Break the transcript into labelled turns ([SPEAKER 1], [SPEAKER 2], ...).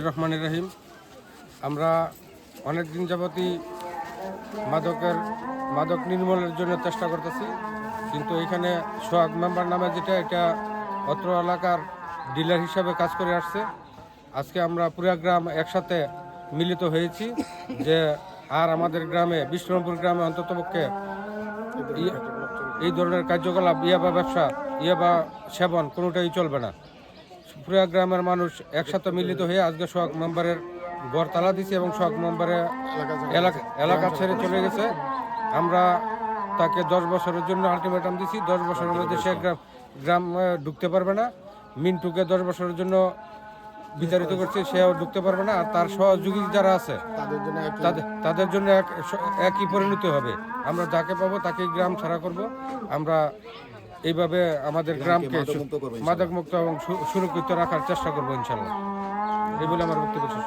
[SPEAKER 1] রহমানির রহিম। আমরা অনেক দিন যাবতই মাদক নির্মূলের জন্য চেষ্টা করতেছি, কিন্তু এখানে সোহাগ মেম্বার নামে এটা অত্র এলাকার ডিলার হিসাবে কাজ করে আসছে। আজকে আমরা পুরা গ্রাম একসাথে মিলিত হয়েছি যে আর আমাদের গ্রামে, বিষ্ণুপুর গ্রামে অন্ততপক্ষে এই ধরনের কার্যকলাপ, ইয়াবা ব্যবসা, ইয়াবা সেবন কোনোটাই চলবে না। পুরা গ্রামের মানুষ একসাথে মিলিত হয়ে আজকে সোহাগ মেম্বারের ঘর তালা দিছে এবং সোহাগ মেম্বারের এলাকা ছেড়ে চলে গেছে। আমরা তাকে 10 বছরের জন্য আলটিমেটাম দিছি। 10 বছরের মধ্যে সে গ্রাম ঢুকতে পারবে না। মিন্টুকে 10 বছরের জন্য বিতাড়িত করছে, সেও ঢুকতে পারবে না। আর তার সহযোগী যারা আছে তাদের জন্য একই পরিণতি হবে। আমরা যাকে পাবো তাকেই গ্রাম ছাড়া করব। আমরা এইভাবে আমাদের গ্রামকে মাদকমুক্ত এবং সুরক্ষিত রাখার চেষ্টা করবো ইনশাল্লাহ। এই বলে আমার বক্তব্য শেষ।